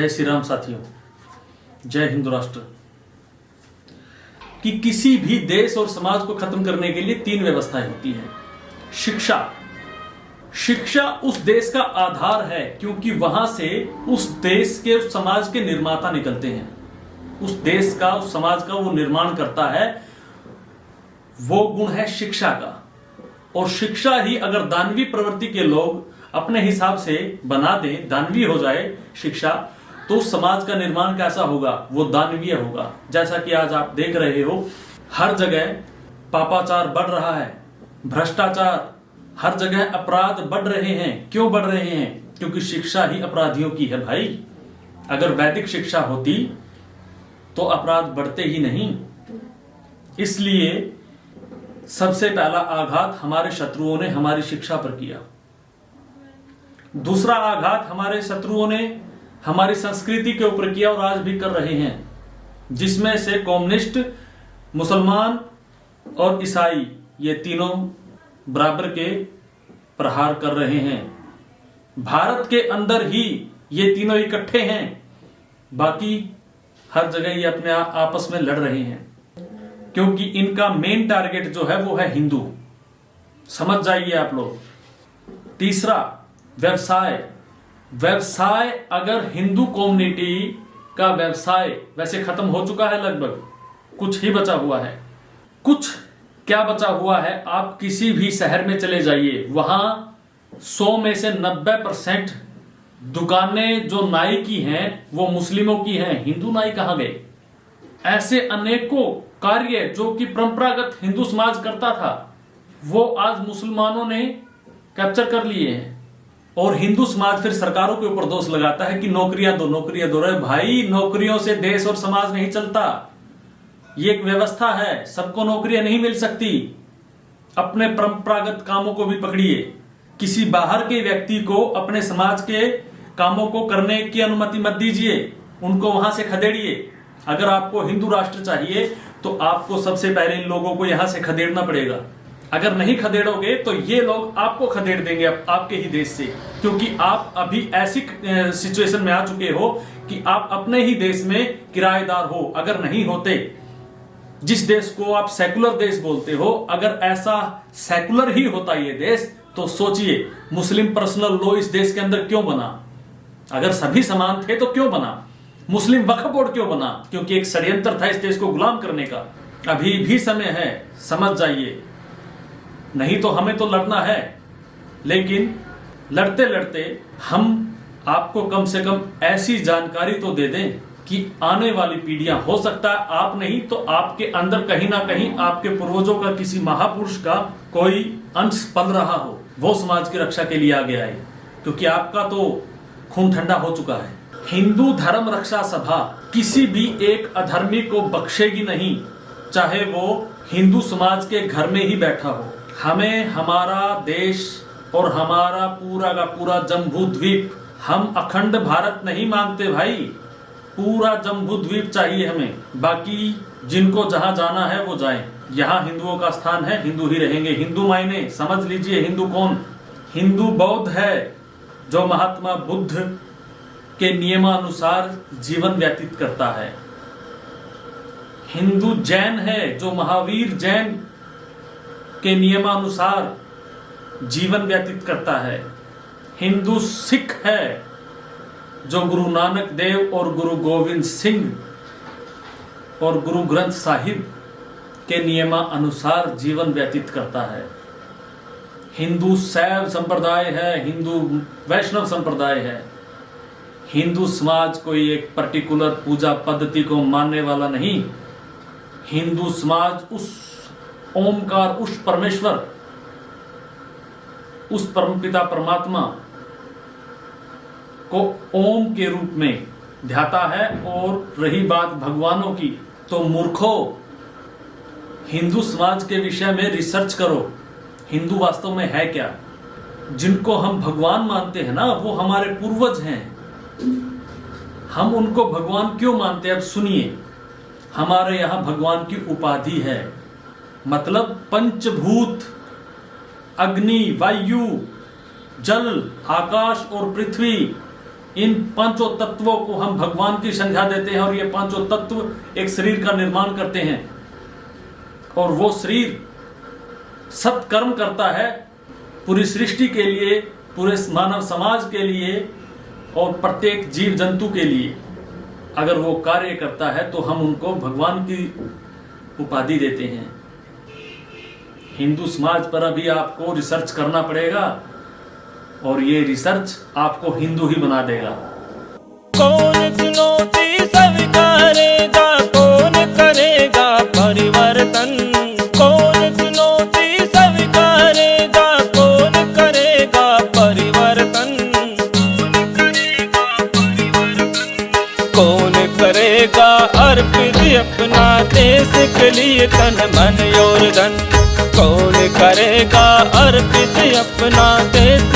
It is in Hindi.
जय श्री राम साथियों, जय हिंदू राष्ट्र। कि किसी भी देश और समाज को खत्म करने के लिए तीन व्यवस्थाएं होती हैं। शिक्षा उस देश का आधार है, क्योंकि वहां से उस देश के, उस समाज के निर्माता निकलते हैं। उस देश का, उस समाज का वो निर्माण करता है। वो गुण है शिक्षा का। और शिक्षा ही अगर दानवी प्रवृत्ति के लोग अपने हिसाब से बना दें, दानवी हो जाए शिक्षा, तो समाज का निर्माण कैसा होगा? वो दानवीय होगा। जैसा कि आज आप देख रहे हो, हर जगह पापाचार बढ़ रहा है, भ्रष्टाचार, हर जगह अपराध बढ़ रहे हैं। क्यों बढ़ रहे हैं? क्योंकि शिक्षा ही अपराधियों की है भाई। अगर वैदिक शिक्षा होती तो अपराध बढ़ते ही नहीं। इसलिए सबसे पहला आघात हमारे शत्रुओं ने हमारी शिक्षा पर किया। दूसरा आघात हमारे शत्रुओं ने हमारी संस्कृति के ऊपर किया और आज भी कर रहे हैं, जिसमें से कम्युनिस्ट, मुसलमान और ईसाई, ये तीनों बराबर के प्रहार कर रहे हैं। भारत के अंदर ही ये तीनों इकट्ठे हैं, बाकी हर जगह ये अपने आपस में लड़ रहे हैं, क्योंकि इनका मेन टारगेट जो है वो है हिंदू। समझ जाइए आप लोग। तीसरा, व्यवसाय। अगर हिंदू कम्युनिटी का व्यवसाय वैसे खत्म हो चुका है, लगभग कुछ ही बचा हुआ है। कुछ क्या बचा हुआ है? आप किसी भी शहर में चले जाइए, वहां 100 में से 90% दुकानें जो नाई की हैं वो मुस्लिमों की हैं। हिंदू नाई कहां गए? ऐसे अनेकों कार्य जो कि परंपरागत हिंदू समाज करता था, वो आज मुसलमानों ने कैप्चर कर लिए हैं। और हिंदू समाज फिर सरकारों के ऊपर दोष लगाता है कि नौकरियां दो रहे। भाई, नौकरियों से देश और समाज नहीं चलता। ये एक व्यवस्था है, सबको नौकरियां नहीं मिल सकती। अपने परंपरागत कामों को भी पकड़िए। किसी बाहर के व्यक्ति को अपने समाज के कामों को करने की अनुमति मत दीजिए, उनको वहां से खदेड़िए। अगर आपको हिंदू राष्ट्र चाहिए तो आपको सबसे पहले इन लोगों को यहां से खदेड़ना पड़ेगा। अगर नहीं खदेड़ोगे तो ये लोग आपको खदेड़ देंगे आपके ही देश से, क्योंकि आप अभी ऐसी सिचुएशन में आ चुके हो कि आप अपने ही देश में किराएदार हो। अगर नहीं होते, जिस देश को आप सेकुलर देश बोलते हो, अगर ऐसा सेकुलर ही होता ये देश, तो सोचिए मुस्लिम पर्सनल लॉ इस देश के अंदर क्यों बना? अगर सभी समान थे तो क्यों बना? मुस्लिम वक्फ बोर्ड क्यों बना? क्योंकि एक षड्यंत्र था इस देश को गुलाम करने का। अभी भी समय है, समझ जाइए। नहीं तो हमें तो लड़ना है, लेकिन लड़ते लड़ते हम आपको कम से कम ऐसी जानकारी तो दे दें कि आने वाली पीढ़ियां, हो सकता है आप नहीं तो आपके अंदर कहीं ना कहीं आपके पूर्वजों का, किसी महापुरुष का कोई अंश पल रहा हो, वो समाज की रक्षा के लिए आगे आए, क्योंकि आपका तो खून ठंडा हो चुका है। हिंदू धर्म रक्षा सभा किसी भी एक अधर्मी को बख्शेगी नहीं, चाहे वो हिंदू समाज के घर में ही बैठा हो। हमें हमारा देश और हमारा पूरा का पूरा जम्बू द्वीप, हम अखंड भारत नहीं मांगते भाई, पूरा जम्बू द्वीप चाहिए हमें। बाकी जिनको जहां जाना है वो जाएं। यहाँ हिंदुओं का स्थान है, हिंदू ही रहेंगे। हिंदू मायने समझ लीजिए। हिंदू कौन? हिंदू बौद्ध है जो महात्मा बुद्ध के नियमानुसार जीवन व्यतीत करता है। हिंदू जैन है जो महावीर जैन के नियमानुसार जीवन व्यतीत करता है। हिंदू सिख है जो गुरु नानक देव और गुरु गोविंद सिंह और गुरु ग्रंथ साहिब के नियमानुसार जीवन व्यतीत करता है। हिंदू शैव संप्रदाय है, हिंदू वैष्णव संप्रदाय है। हिंदू समाज कोई एक पर्टिकुलर पूजा पद्धति को मानने वाला नहीं। हिंदू समाज उस ओमकार, उस परमेश्वर, उस परमपिता परमात्मा को ओम के रूप में ध्याता है। और रही बात भगवानों की, तो मूर्खों, हिंदू समाज के विषय में रिसर्च करो। हिंदू वास्तव में है क्या? जिनको हम भगवान मानते हैं ना, वो हमारे पूर्वज हैं। हम उनको भगवान क्यों मानते हैं? अब सुनिए। हमारे यहां भगवान की उपाधि है, मतलब पंचभूत, अग्नि, वायु, जल, आकाश और पृथ्वी, इन पांचों तत्वों को हम भगवान की संज्ञा देते हैं और ये पांचों तत्व एक शरीर का निर्माण करते हैं और वो शरीर सत्कर्म करता है पूरी सृष्टि के लिए, पूरे मानव समाज के लिए और प्रत्येक जीव जंतु के लिए। अगर वो कार्य करता है तो हम उनको भगवान की उपाधि देते हैं। हिंदू समाज पर अभी आपको रिसर्च करना पड़ेगा और ये रिसर्च आपको हिंदू ही बना देगा। कौन चुनौती स्वीकारेगा, कौन करेगा परिवर्तन, कौन चुनौती स्वीकारेगा, कौन करेगा परिवर्तन, कौन करेगा अर्पित अपना देश के लिए तन मन और धन, कौन करेगा अर्पित अपना देश